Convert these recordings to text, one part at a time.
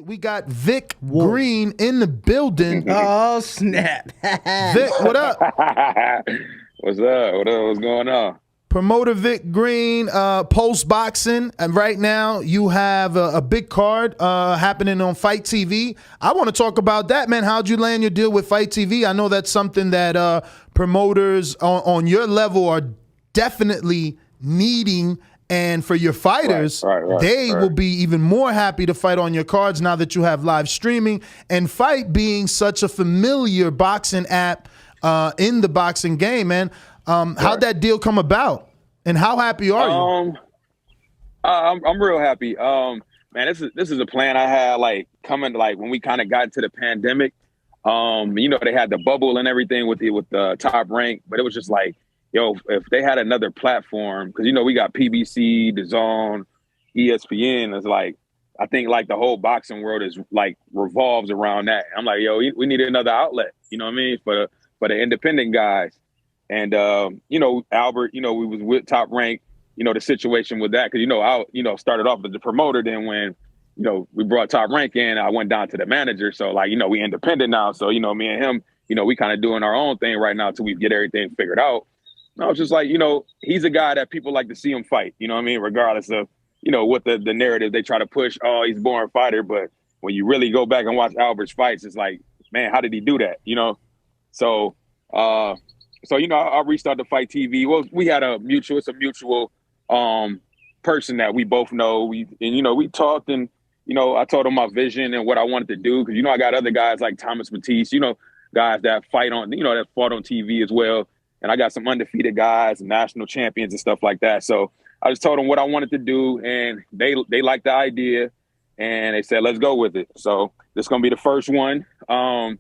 We got Vick Green in the building. Oh, snap. Vick, what up? What's up? What's going on? Promoter Vick Green, Post Boxing, and right now you have a big card happening on Fight TV. I want to talk about that, man. How'd you land your deal with Fight TV? I know that's something that promoters on your level are definitely needing, and for your fighters, they will be even more happy to fight on your cards now that you have live streaming, and Fight being such a familiar boxing app in the boxing game, man. How'd that deal come about, and how happy are you? I'm real happy. Man, this is a plan I had like coming like when we kind of got into the pandemic. You know, they had the bubble and everything with the Top Rank, but it was just like, yo, if they had another platform, because you know we got PBC, Dazn, ESPN. It's like I think like the whole boxing world is like revolves around that. I'm like, yo, we need another outlet. You know what I mean, for the independent guys. And, you know, Albert, you know, we was with Top Rank, you know, the situation with that, because, I started off as the promoter. Then when, you know, we brought Top Rank in, I went down to the manager. So, like, you know, we independent now. So, you know, me and him, you know, we kind of doing our own thing right now till we get everything figured out. And I was just like, you know, he's a guy that people like to see him fight, you know what I mean? Regardless of, you know, what the narrative they try to push, oh, he's a boring fighter. But when you really go back and watch Albert's fights, it's like, man, how did he do that? You know? So, you know, I reached out to Fight TV. Well, we had a mutual person that we both know. We talked, and, you know, I told him my vision and what I wanted to do. Cause, you know, I got other guys like Thomas Matisse, you know, guys that fight on, you know, that fought on TV as well. And I got some undefeated guys and national champions and stuff like that. So I just told them what I wanted to do, and they liked the idea, and they said, let's go with it. So this is going to be the first one. You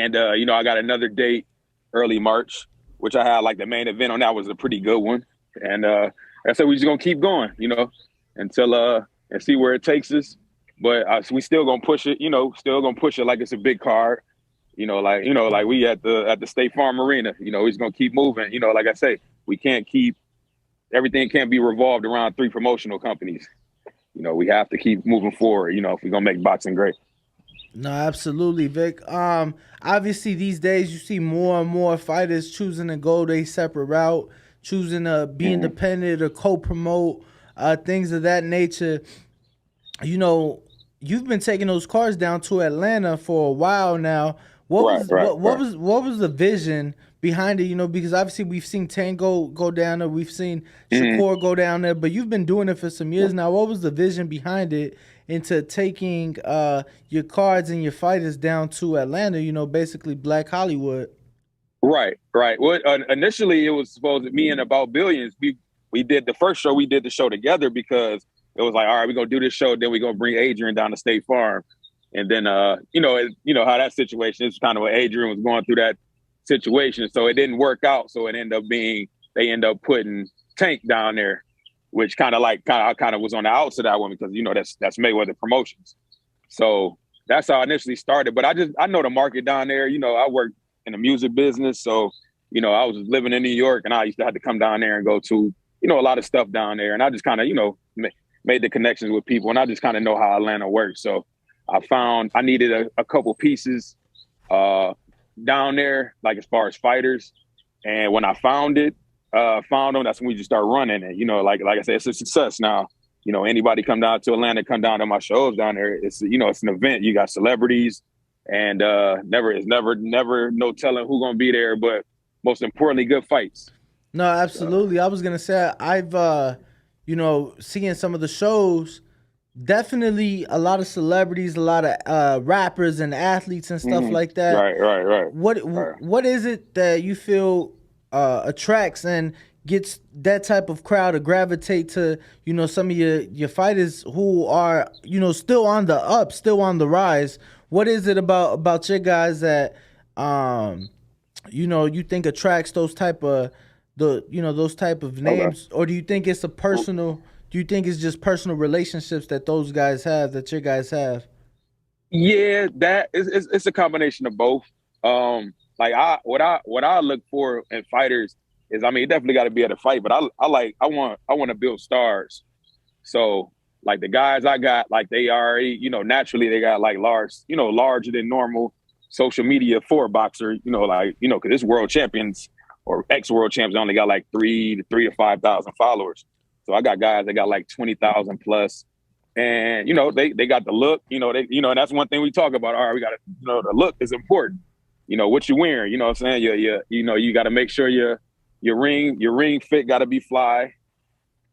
know, I got another date early March, which I had like the main event on. That was a pretty good one. And I said, we're just going to keep going, you know, until and see where it takes us. But we still going to push it, you know, like it's a big card, like we at the State Farm Arena, you know, he's going to keep moving. You know, like I say, everything can't be revolved around 3 promotional companies. You know, we have to keep moving forward, you know, if we're going to make boxing great. No, absolutely, Vic. Obviously, these days you see more and more fighters choosing to go their separate route, choosing to be independent or co-promote, things of that nature. You know, you've been taking those cars down to Atlanta for a while now. What was the vision behind it? You know, because obviously we've seen Tango go down there, we've seen Shakur go down there, but you've been doing it for some years now. What was the vision behind it into taking your cards and your fighters down to Atlanta, you know, basically Black Hollywood? Right. Well, initially it was supposed to me and About Billions. We did the first show. We did the show together because it was like, all right, we're going to do this show. Then we're going to bring Adrian down to State Farm. And then, you know how that situation is, kind of what Adrian was going through that situation. So it didn't work out. So it ended up being, they ended up putting Tank down there, which I kind of was on the outs of that one because, you know, that's Mayweather Promotions. So that's how I initially started. But I know the market down there. You know, I work in the music business. So, you know, I was living in New York, and I used to have to come down there and go to, you know, a lot of stuff down there. And I just kind of, you know, made the connections with people, and I just kind of know how Atlanta works. So I found I needed a couple pieces down there, like as far as fighters. And when I found them, that's when we just start running. And, you know, like I said, it's a success now. You know, anybody come down to Atlanta, come down to my shows down there. It's, you know, it's an event. You got celebrities, and never no telling who's going to be there. But most importantly, good fights. No, absolutely. I was going to say, I've, you know, seeing some of the shows, definitely a lot of celebrities, a lot of rappers and athletes and stuff like that. Right. What is it that you feel attracts and gets that type of crowd to gravitate to, you know, some of your fighters who are, you know, still on the up, still on the rise? What is it about your guys that, you know, you think attracts those type of names? Or do you think it's do you think it's just personal relationships that those guys have, that your guys have? Yeah, it's a combination of both. What I look for in fighters is, I mean, you definitely got to be able to fight, but I want to build stars. So, like the guys I got, like they already, naturally they got like larger than normal social media for a boxer, because this world champions or ex-world champions only got like 3,000 to 5,000 followers. So I got guys that got like 20,000 plus. And, they got the look, and that's one thing we talk about. All right, we got to, the look is important. What you wearing, you know what I'm saying? You got to make sure your ring fit got to be fly.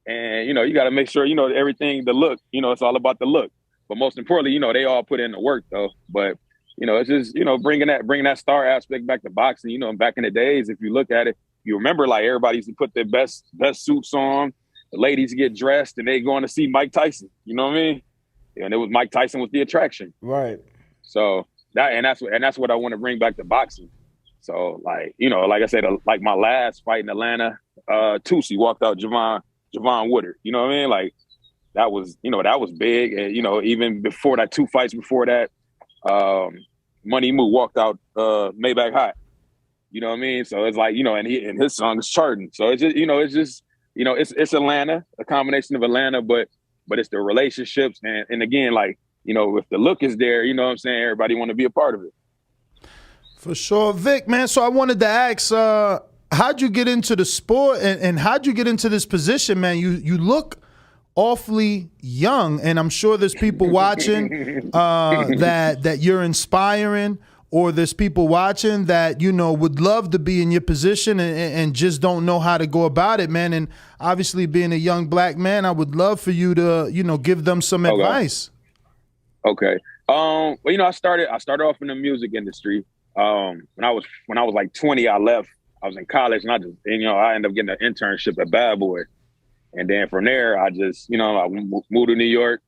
And, you got to make sure, everything, the look, it's all about the look. But most importantly, they all put in the work though. But, it's just, bringing that star aspect back to boxing, back in the days, if you look at it, you remember like everybody used to put their best suits on. The ladies get dressed and they going to see Mike Tyson. You know what I mean? And it was Mike Tyson was the attraction. Right. So that's what I want to bring back to boxing. So like, like I said, like my last fight in Atlanta, Tusi walked out Javon Woodard. You know what I mean? Like that was big. And, even before that, 2 fights before that, Money Moo walked out Maybach High. You know what I mean? So it's like, and his song is charting. So it's just, it's Atlanta, a combination of Atlanta, but it's the relationships. And again, like, if the look is there, you know what I'm saying? Everybody want to be a part of it. For sure. Vic, man, so I wanted to ask, how'd you get into the sport and how'd you get into this position, man? You look awfully young, and I'm sure there's people watching that you're inspiring, or there's people watching that, would love to be in your position and just don't know how to go about it, man. And obviously being a young black man, I would love for you to, give them some advice. Okay. Well, I started off in the music industry. When I was like 20, I left. I was in college and I ended up getting an internship at Bad Boy. And then from there, I just, I moved to New York.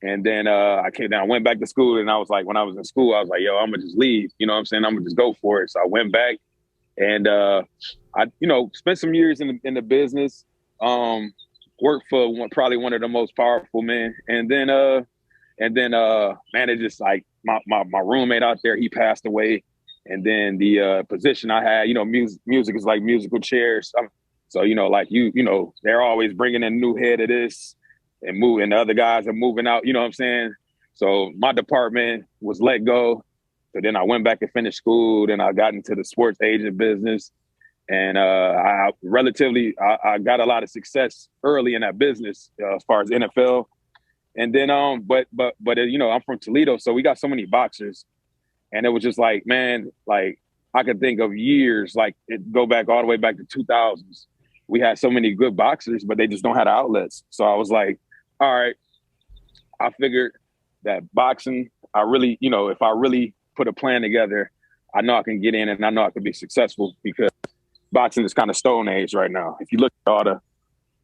And then I went back to school, and I was like, when I was in school, I was like, yo, I'm gonna just leave. You know what I'm saying? I'm gonna just go for it. So I went back, and I, spent some years in the business. Worked for probably one of the most powerful men. And then man, it just like my roommate out there, he passed away. And then the position I had, music is like musical chairs. So they're always bringing in a new head of this. And the other guys are moving out, you know what I'm saying? So my department was let go. So then I went back and finished school. Then I got into the sports agent business. And I got a lot of success early in that business as far as NFL. And then, but I'm from Toledo, so we got so many boxers. And it was just like, man, like I could think of years, like it go back all the way back to 2000s. We had so many good boxers, but they just don't have the outlets. So I was like, all right, I figured that boxing, I really, if I really put a plan together, I know I can get in and I know I can be successful, because boxing is kind of stone age right now. If you look at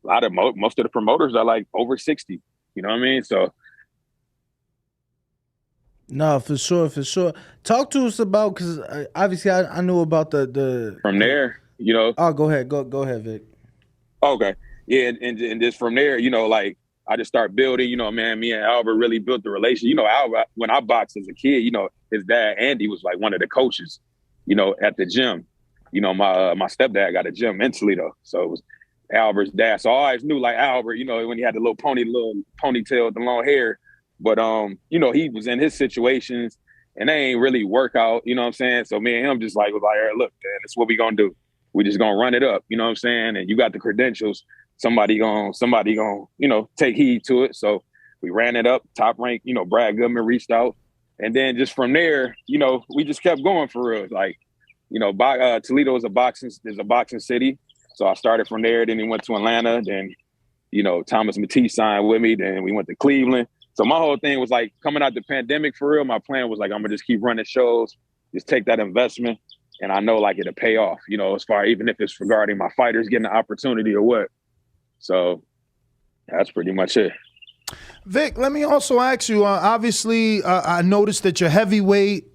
most of the promoters are like over 60, you know what I mean? So. No, for sure. Talk to us about, because obviously I knew about the. From there, Oh, go ahead. Go ahead, Vic. Okay. Yeah, and just from there, like I just start building, man, me and Albert really built the relation. Albert, when I boxed as a kid, his dad, Andy, was like one of the coaches, at the gym. My stepdad got a gym in Toledo. So it was Albert's dad. So I always knew like Albert, when he had the little ponytail with the long hair. But, he was in his situations and they ain't really work out, you know what I'm saying? So me and him just like, was like, all right, look, man, this is what we gonna do. We just gonna run it up, you know what I'm saying? And you got the credentials. Somebody gonna, take heed to it. So we ran it up, top rank, Brad Goodman reached out. And then just from there, we just kept going for real. Like, Toledo is a boxing city. So I started from there. Then we went to Atlanta. Then, Thomas Matisse signed with me. Then we went to Cleveland. So my whole thing was like coming out the pandemic for real. My plan was like, I'm gonna just keep running shows, just take that investment. And I know like it'll pay off, as far, even if it's regarding my fighters getting the opportunity or what. So that's pretty much it. Vic, let me also ask you, obviously, I noticed that your heavyweight,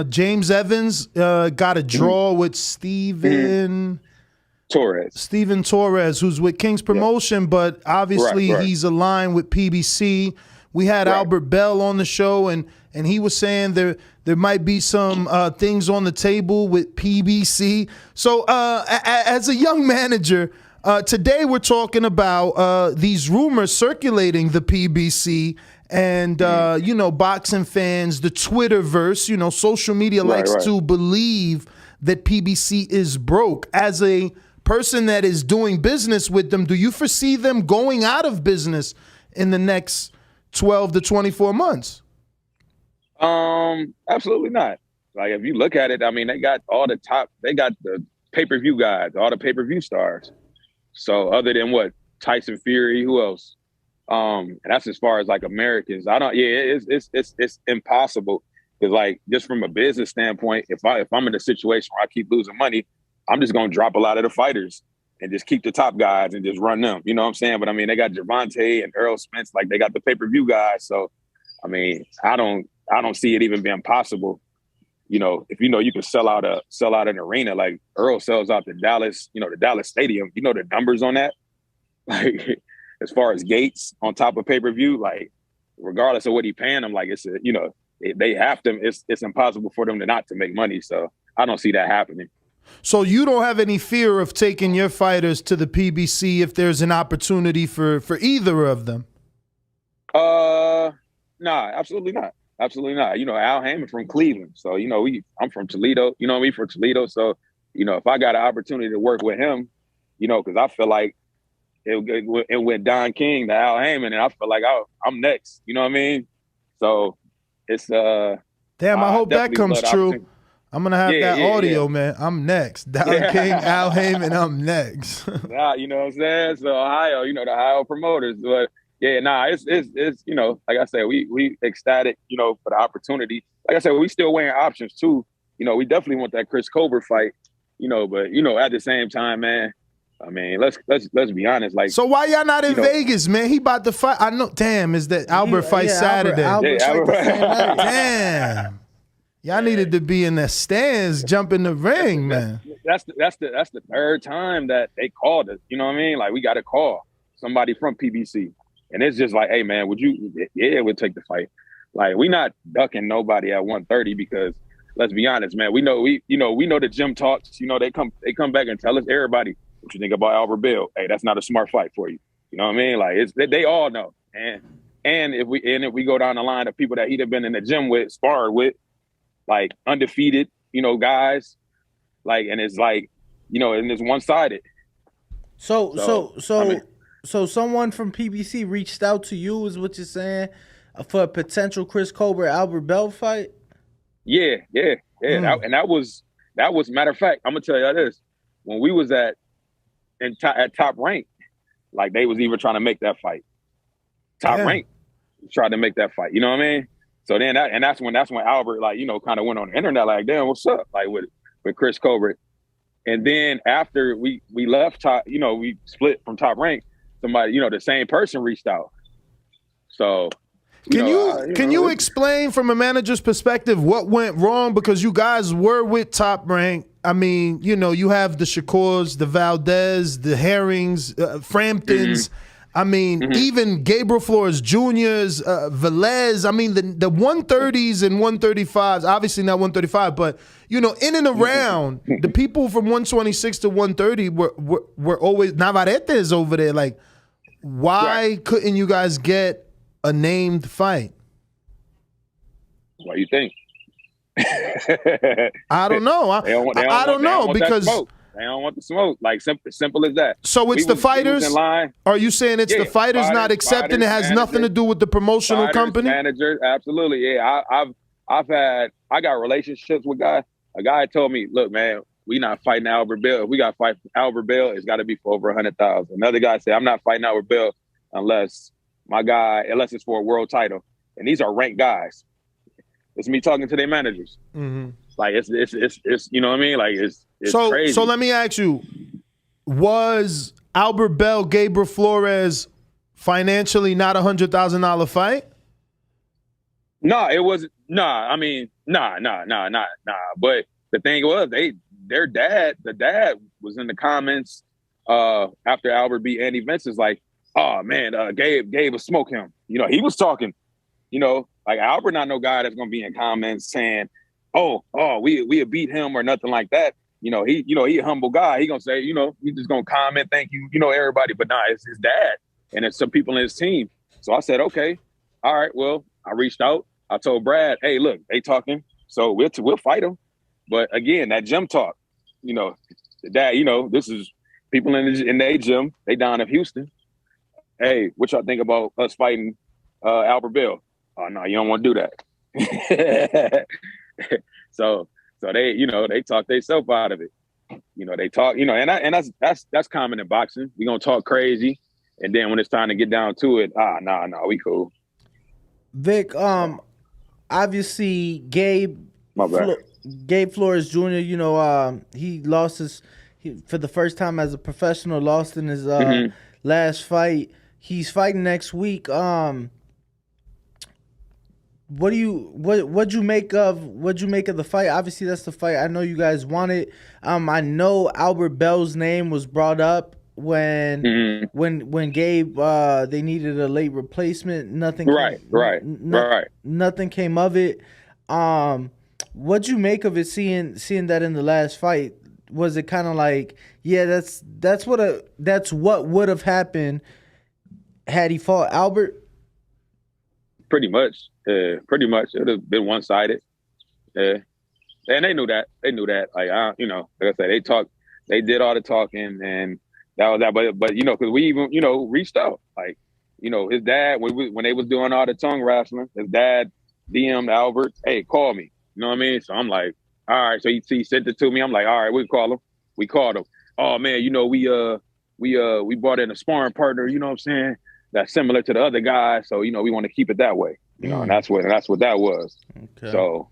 James Evans, got a draw with Steven Torres, who's with King's Promotion, but obviously he's aligned with PBC. We had Albert Bell on the show, and he was saying there might be some things on the table with PBC. So as a young manager, Today we're talking about these rumors circulating the PBC and, boxing fans, the Twitterverse, social media likes to believe that PBC is broke. As a person that is doing business with them, do you foresee them going out of business in the next 12 to 24 months? Absolutely not. Like, if you look at it, I mean, they got the pay-per-view guys, all the pay-per-view stars. So other than what, Tyson Fury, who else? And that's as far as like Americans. It's impossible. Because like, just from a business standpoint, if I'm in a situation where I keep losing money, I'm just gonna drop a lot of the fighters and just keep the top guys and just run them. You know what I'm saying? But I mean, they got Gervonta and Earl Spence, like they got the pay-per-view guys. So I mean, I don't see it even being possible. If you can sell out an arena, like Earl sells out the Dallas, the Dallas Stadium, the numbers on that, like as far as gates on top of pay-per-view, like regardless of what he paying them, like they have to, it's impossible for them to make money. So I don't see that happening. So you don't have any fear of taking your fighters to the PBC if there's an opportunity for either of them? Nah, absolutely not. Absolutely not. Al Heyman from Cleveland. So, I'm from Toledo, me from Toledo. So, if I got an opportunity to work with him, because I feel like it went Don King to Al Heyman, and I feel like I'm next. You know what I mean? So it's damn, I hope that comes true. I'm gonna have that audio, man. I'm next. Don King, Al Heyman, I'm next. Nah, you know what I'm saying? So Ohio, the Ohio promoters, but yeah, it's like I said, we ecstatic, for the opportunity. Like I said, we still weighing options too. We definitely want that Chris Colbert fight, but at the same time, man, I mean, let's be honest. Like, so why y'all not in Vegas, man? He about to fight. I know. Damn, is that Albert fight Saturday? Albert Damn. Y'all needed to be in the stands, jump in the ring, man. That's the third time that they called us. You know what I mean? Like, we got to call somebody from PBC. And it's just like, hey, man, we'll take the fight. Like, we not ducking nobody at 130 because, let's be honest, man, we know the gym talks. They come back and tell us, everybody, what you think about Albert Bell? Hey, that's not a smart fight for you. You know what I mean? Like, they all know. And if we go down the line of people that he'd have been in the gym with, sparred with, like undefeated, guys, like, and it's like, and it's one-sided. So someone from PBC reached out to you, is what you're saying, for a potential Chris Colbert Albert Bell fight? Yeah. And that was matter of fact, I'm gonna tell you this. When we was at Top Rank, like they was even trying to make that fight. Top Rank tried to make that fight. You know what I mean? So then that's when Albert, like, kind of went on the internet like, damn, what's up? Like with Chris Colbert. And then after we left Top, we split from Top Rank, somebody, the same person reached out. So can you explain from a manager's perspective what went wrong? Because you guys were with Top Rank. I mean, you have the Shakurs, the Valdez, the Herrings, Framptons. I mean, even Gabriel Flores Jr.'s, Velez. I mean, the 130s and 135s, obviously not 135, but, in and around, the people from 126 to 130 were always, Navarrete over there. Like, why couldn't you guys get a named fight? What do you think? I don't know. I don't know because they don't want the smoke. Like, simple as that. So it's the fighters. Are you saying it's the fighters not accepting? It has nothing to do with the promotional company. Managers, absolutely. Yeah, I got relationships with guys. A guy told me, "Look, man, we not fighting Albert Bell. If we got to fight Albert Bell, it's got to be for over 100,000." Another guy said, "I'm not fighting Albert Bell unless it's for a world title." And these are ranked guys. It's me talking to their managers. Like it's you know what I mean? Like it's crazy. So let me ask you, was Albert Bell, Gabriel Flores financially not $100,000 fight? No, it wasn't. Nah, I mean, nah. But the thing was, the dad was in the comments after Albert beat Andy Vince, is like, oh man, Gabe will smoke him. He was talking, like Albert not no guy that's gonna be in comments saying, oh, we beat him or nothing like that. he a humble guy. He gonna say, he just gonna comment, thank you, everybody. But nah, it's his dad, and it's some people in his team. So I said, okay, all right. Well, I reached out. I told Brad, hey, look, they talking, so we'll fight them. But again, that gym talk, the dad, this is people in their gym. They down in Houston. Hey, what y'all think about us fighting Albert Bell? Oh no, you don't want to do that. So they talk themselves out of it. They talk, and that's common in boxing. We gonna talk crazy, and then when it's time to get down to it, nah, we cool. Vic, obviously Gabe Flores Jr., he lost for the first time as a professional, lost in his last fight. He's fighting next week. What'd you make of the fight? Obviously, that's the fight I know you guys wanted. I know Albert Bell's name was brought up when Gabe they needed a late replacement. Nothing came of it. What'd you make of it seeing that in the last fight? Was it kind of like, yeah, that's what would have happened had he fought Albert? Pretty much. It would have been one-sided. And they knew that. Like, like I said, they did all the talking, and that was that. But because we even, reached out. Like, his dad, when they was doing all the tongue wrestling, his dad DM'd Albert, hey, call me. You know what I mean? So I'm like, all right. So he sent it to me. I'm like, all right, we'll call him. We called him. Oh man, we brought in a sparring partner, you know what I'm saying? That's similar to the other guy. So, we want to keep it that way. And that's what that was. Okay. So,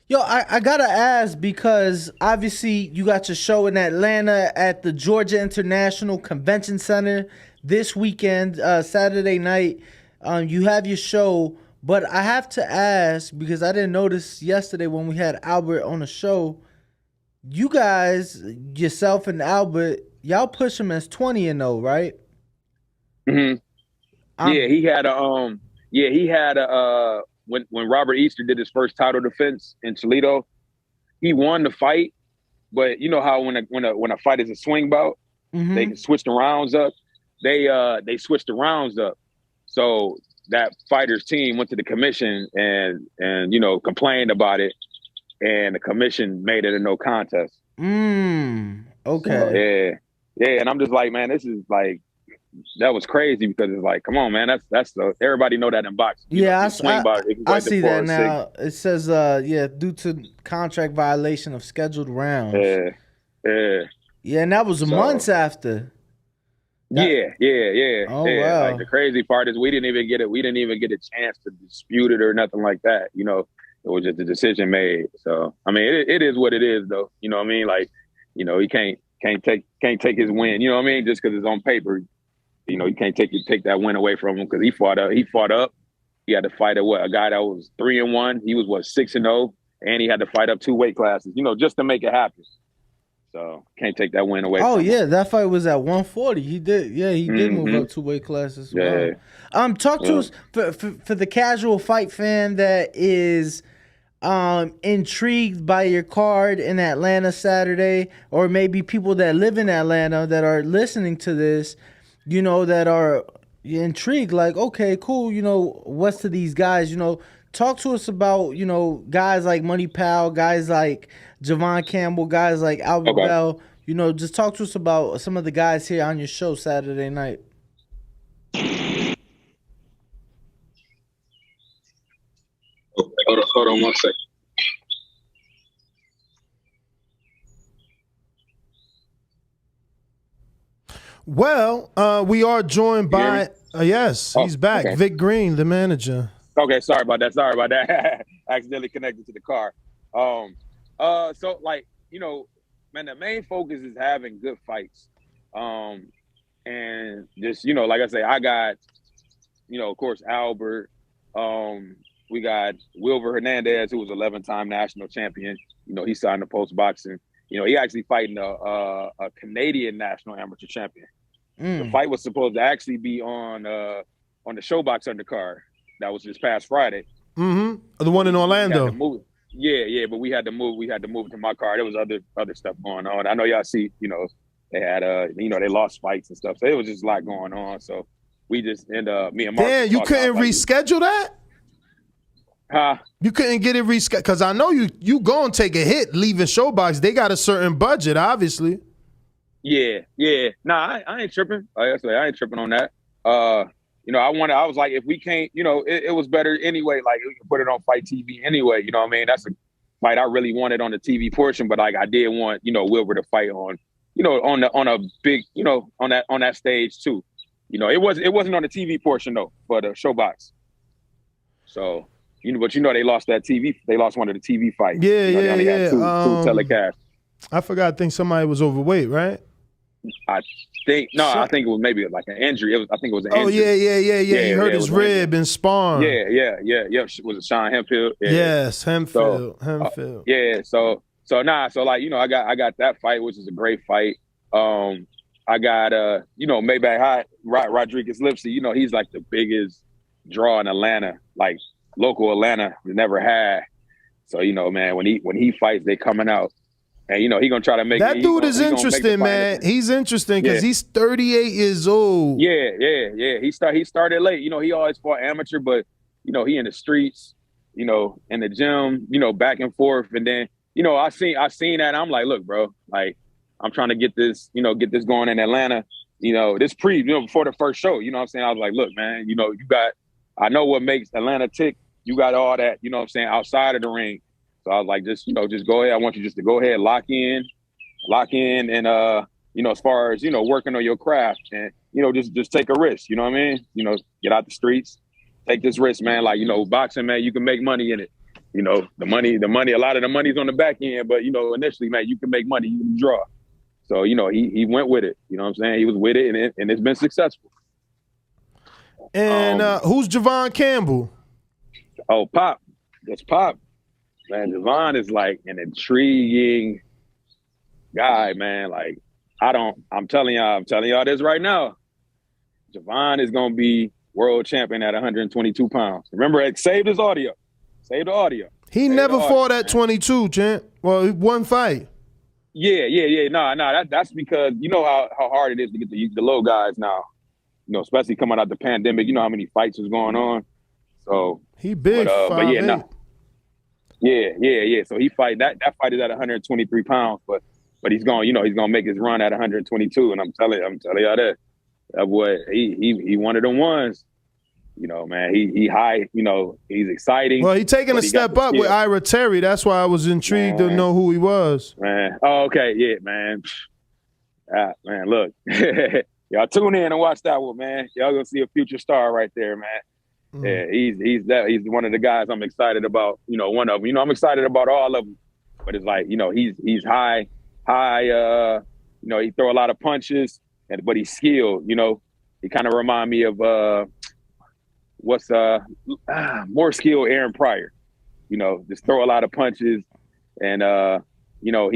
yo, I gotta ask, because obviously you got your show in Atlanta at the Georgia International Convention Center this weekend, Saturday night. You have your show, but I have to ask, because I didn't notice yesterday when we had Albert on the show. You guys, yourself and Albert, y'all push him as 20-0, right? Mm-hmm. He had a when Robert Easter did his first title defense in Toledo, he won the fight. But you know how when a fight is a swing bout, they can switch the rounds up. They switched the rounds up. So that fighter's team went to the commission and complained about it, and the commission made it a no contest. Okay. So, yeah, and I'm just like, man, this is like, that was crazy, because it's like, come on, man, that's everybody know that in boxing. I see that now. It says, due to contract violation of scheduled rounds. Yeah, and that was months after. Yeah. Oh, wow. Like, the crazy part is we didn't even get a chance to dispute it or nothing like that. It was just a decision made. So I mean, it is what it is, though. You know what I mean? Like, he can't take his win. You know what I mean? Just because it's on paper. You can't take that win away from him, because he fought up. He had to fight a guy that was 3-1. He was 6-0, and he had to fight up 2 weight classes. just to make it happen. So can't take that win away. Oh from him. That fight was at 140. He did. Yeah, he did move up 2 weight classes. Wow. Yeah. Talk to us for the casual fight fan that is intrigued by your card in Atlanta Saturday, or maybe people that live in Atlanta that are listening to this, that are intrigued, like, okay, cool, what's to these guys, talk to us about, guys like Money Pal, guys like Javon Campbell, guys like Albert Bell, just talk to us about some of the guys here on your show Saturday night. Okay, hold on 1 second. Well, we are joined by he's back. Okay. Vick Green, the manager. Okay, sorry about that. Accidentally connected to the car. So like, man, the main focus is having good fights. And just, like I say, I got, of course, Albert. We got Wilver Hernandez, who was 11-time national champion. He signed the post boxing. He actually fighting a Canadian national amateur champion. The fight was supposed to actually be on the ShowBox undercard. That was this past Friday. The one in Orlando. Yeah, but we had to move. We had to move to my car. There was other stuff going on. I know y'all see, they had they lost fights and stuff. So it was just a lot going on. So we just me and Mark. Damn, you couldn't reschedule that? Huh? You couldn't get it rescheduled? Because I know you gonna take a hit leaving Showbox. They got a certain budget, obviously. Yeah. Nah, I ain't tripping. Like I say, I ain't tripping on that. I was like, if we can't, it was better anyway. Like we can put it on Fight TV anyway. You know what I mean? That's a fight I really wanted on the TV portion, but like I did want, Wilbur to fight on, on a big, on that stage too. It wasn't on the TV portion though, for the Showbox. So, but they lost that TV. They lost one of the TV fights. Yeah, they only had two telecasts. I forgot. I think somebody was overweight, right? I think it was maybe like an injury. I think it was an injury. Yeah. He hurt his rib in sparring. Yeah. Was it Sean Hempfield? Yeah. Yes, Hempfield. So I got that fight, which is a great fight. I got Maybach High, Rodriguez Lipsy. He's like the biggest draw in Atlanta, like local Atlanta never had. So man, when he fights, they coming out. And he gonna try to make that dude is interesting, man. He's interesting because he's 38 years old. Yeah. He started late. He always fought amateur, but he in the streets, in the gym, back and forth. And then I seen that. I'm like, look, bro, like I'm trying to get this going in Atlanta. This before the first show. You know what I'm saying? I was like, look, man, I know what makes Atlanta tick. You got all that. You know what I'm saying? Outside of the ring. So I was like, just go ahead. I want you just to go ahead, lock in, and as far as working on your craft, and just take a risk. You know what I mean? Get out the streets, take this risk, man. Like boxing, man, you can make money in it. The money. A lot of the money's on the back end, but initially, man, you can make money, you can draw. So he went with it. You know what I'm saying? He was with it, and it's been successful. And who's Javon Campbell? Oh, Pop. That's Pop. Man, Dazn is like an intriguing guy, man. Like, I'm telling y'all this right now. Javon is going to be world champion at 122 pounds. Remember, save his audio. Save the audio. He never fought at 22, champ. Well, one fight. Yeah. No, that's because how hard it is to get the low guys now. Especially coming out the pandemic. You know how many fights was going on. So he big, but yeah, no. Yeah. So he fight that fight is at 123 pounds, but he's gonna make his run at 122. And I'm telling y'all that boy, he one of them ones. Man, he high. He's exciting. Well, he taking a step up with Ira Terry. That's why I was intrigued to know who he was. Man, okay, yeah, man. Man, look, y'all tune in and watch that one, man. Y'all gonna see a future star right there, man. Yeah, he's one of the guys I'm excited about. One of them. I'm excited about all of them, but it's like he's high. He throw a lot of punches, but he's skilled. He kind of remind me of more skilled Aaron Pryor. Just throw a lot of punches, and he know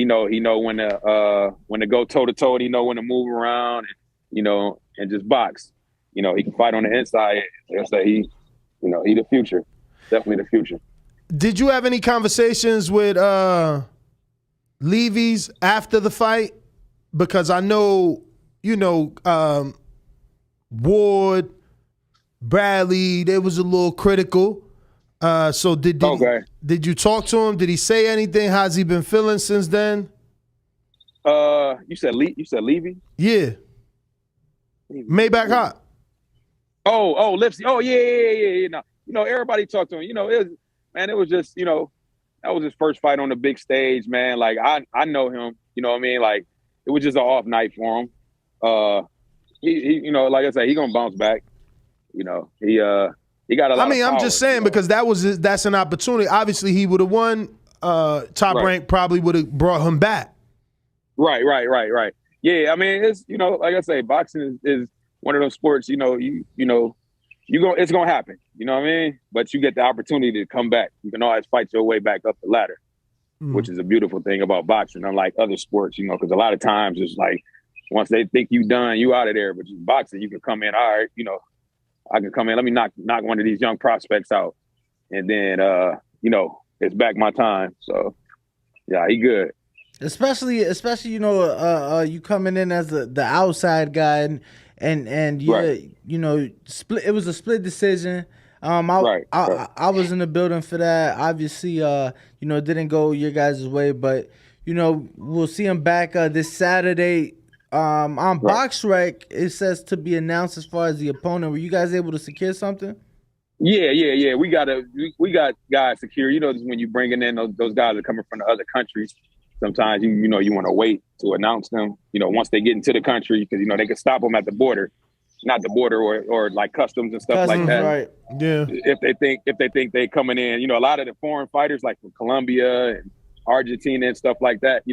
when to go toe to toe, and he know when to move around, and just box. He can fight on the inside. They'll say he the future. Definitely the future. Did you have any conversations with Levy's after the fight? Because I know, Ward, Bradley, they was a little critical. So did you talk to him? Did he say anything? How's he been feeling since then? You said Levy? Yeah. Maybach Hot. Oh, Lipsy. Oh, yeah. No, everybody talked to him. It was just, that was his first fight on the big stage, man. Like, I know him, you know what I mean? Like, it was just an off night for him. He like I said, he gonna bounce back. He got a lot of power, I'm just saying because that's an opportunity. Obviously, he would have won. Top Rank probably would have brought him back. Right. Yeah, it's like I say, boxing is one of those sports. It's gonna happen. You know what I mean? But you get the opportunity to come back. You can always fight your way back up the ladder, which is a beautiful thing about boxing, unlike other sports. Because a lot of times it's like once they think you done, you out of there. But just boxing, you can come in. All right, I can come in. Let me knock one of these young prospects out, and then it's back my time. So yeah, he good. Especially you coming in as the outside guy and you Right. split. It was a split decision. Right. I was in the building for that. Obviously, it didn't go your guys' way, but we'll see him back this Saturday. On Right. BoxRec, it says to be announced as far as the opponent. Were you guys able to secure something? Yeah. We got guys secure. When you bringing in those guys that are coming from the other countries, sometimes you want to wait to announce them. Once they get into the country, because they can stop them at the border, not the border or like customs and stuff like that. Right. Yeah. If they think they coming in, a lot of the foreign fighters like from Colombia and Argentina and stuff like that,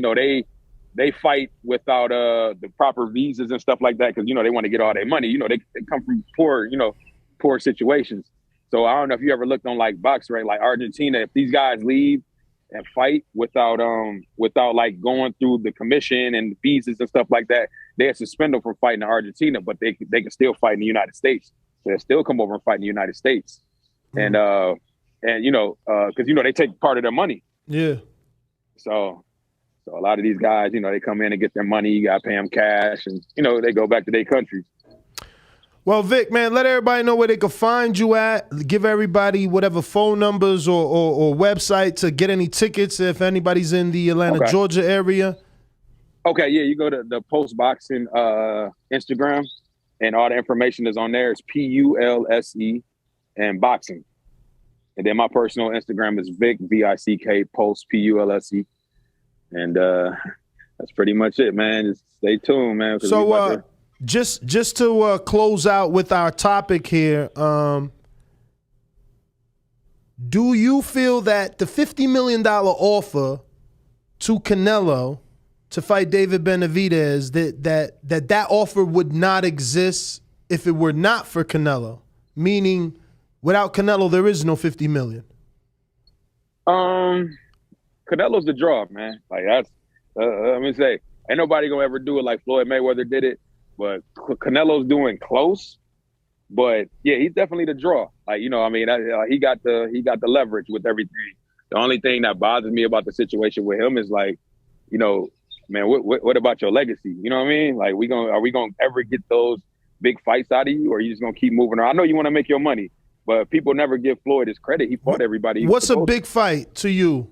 they fight without the proper visas and stuff like that because they want to get all their money. They come from poor situations. So I don't know if you ever looked on like BoxRec, like Argentina. If these guys leave and fight without like going through the commission and visas and stuff like that, they suspend them from fighting in Argentina, but they can still fight in the United States. So they'll still come over and fight in the United States, and because they take part of their money. Yeah. So a lot of these guys, they come in and get their money. You got to pay them cash, and they go back to their countries. Well, Vic, man, let everybody know where they can find you at. Give everybody whatever phone numbers or website to get any tickets if anybody's in the Atlanta, Georgia area. Okay, yeah, you go to the Post Boxing Instagram, and all the information is on there. It's PULSE and boxing. And then my personal Instagram is Vick, VICK, Post, PULSE. And that's pretty much it, man. Just stay tuned, man. So, just to close out with our topic here, do you feel that the $50 million offer to Canelo to fight David Benavidez, that offer would not exist if it were not for Canelo? Meaning, without Canelo, there is no $50 million. Canelo's the draw, man. Like that's, let me say, ain't nobody gonna ever do it like Floyd Mayweather did it. But Canelo's doing close. But yeah, he's definitely the draw. Like he got the leverage with everything. The only thing that bothers me about the situation with him is like, man, what about your legacy? You know what I mean? Like, are we gonna ever get those big fights out of you, or are you just gonna keep moving around? I know you want to make your money, but people never give Floyd his credit. He fought everybody. What's a big fight to you?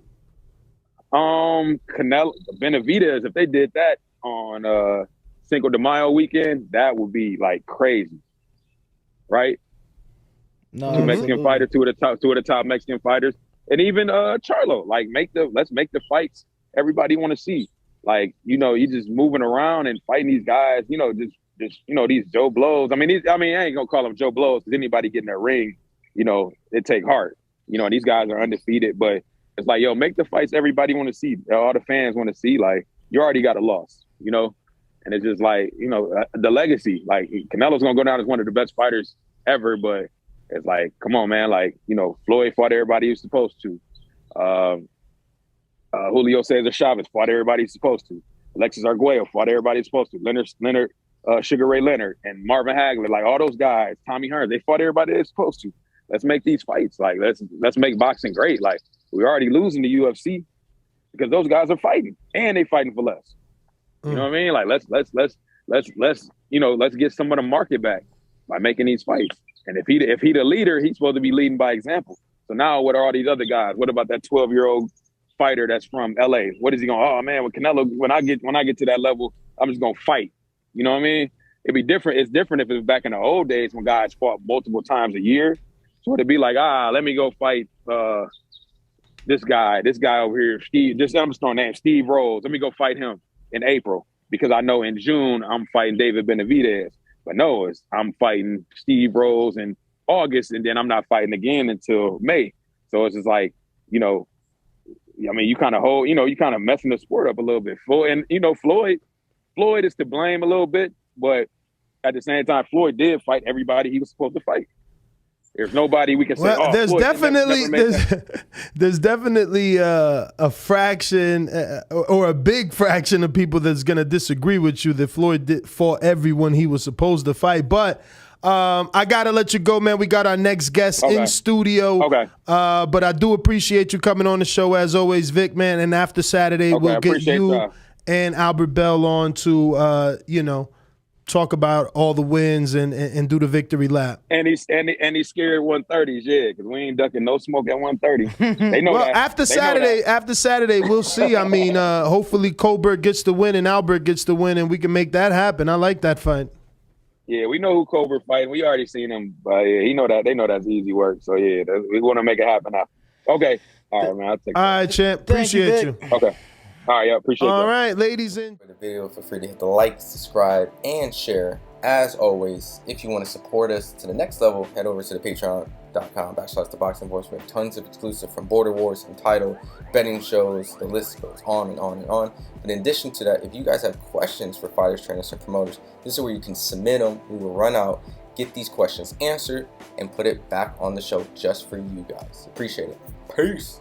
Canelo, Benavidez. If they did that on Cinco de Mayo weekend, that would be like crazy, right? No, two Mexican fighters, two of the top Mexican fighters, and even Charlo. Like, let's make the fights everybody want to see. Like, you just moving around and fighting these guys. Just these Joe Blows. I ain't gonna call them Joe Blows because anybody get in their ring, it take heart. These guys are undefeated, but it's like, make the fights everybody want to see. All the fans want to see. Like, you already got a loss, and it's just like, the legacy. Like, Canelo's gonna go down as one of the best fighters ever, but it's like, come on, man. Like, Floyd fought everybody he was supposed to. Julio Cesar Chavez fought everybody he's supposed to. Alexis Arguello fought everybody he's supposed to. Leonard, Sugar Ray Leonard, and Marvin Hagler, like all those guys, Tommy Hearns, they fought everybody they're supposed to. Let's make these fights. Like, let's make boxing great. Like, we're already losing the UFC because those guys are fighting and they fighting for less. You know what I mean? Like, let's get some of the market back by making these fights. And if he the leader, he's supposed to be leading by example. So now, what are all these other guys? What about that 12-year-old fighter that's from LA? What is he going? Oh man, with Canelo, when I get to that level, I'm just gonna fight. You know what I mean? It'd be different. It's different if it was back in the old days when guys fought multiple times a year. So it'd be like, let me go fight this guy over here, Steve. I'm just throwing names, Steve Rose. Let me go fight him in April because I know in June I'm fighting David Benavidez. But no, I'm fighting Steve Rose in August, and then I'm not fighting again until May. So it's just like, you kind of messing the sport up a little bit. Floyd is to blame a little bit, but at the same time, Floyd did fight everybody he was supposed to fight. There's nobody we can say. Well, there's Floyd definitely a fraction or a big fraction of people that's going to disagree with you that Floyd fought everyone he was supposed to fight. But I gotta let you go, man. We got our next guest in studio. Okay. But I do appreciate you coming on the show as always, Vic, man. And after Saturday, we'll get you and Albert Bell on to talk about all the wins and do the victory lap. And he's scared 130s, yeah, because we ain't ducking no smoke at 130. They know that. After Saturday, we'll see. I mean, hopefully Colbert gets the win and Albert gets the win, and we can make that happen. I like that fight. Yeah, we know who Colbert fighting. We already seen him, but yeah, he know that. They know that's easy work. So yeah, we want to make it happen now. Okay, all right, man. I'll take. All right, champ. Appreciate you. Okay. All right, yeah, appreciate it. All right, ladies and for the video, feel free to hit the like, subscribe, and share. As always, if you want to support us to the next level, head over to the patreon.com/ThaBoxingVoice. We have tons of exclusive from Border Wars, Entitled, betting shows. The list goes on and on and on. But in addition to that, if you guys have questions for fighters, trainers, and promoters, this is where you can submit them. We will run out, get these questions answered, and put it back on the show just for you guys. Appreciate it. Peace.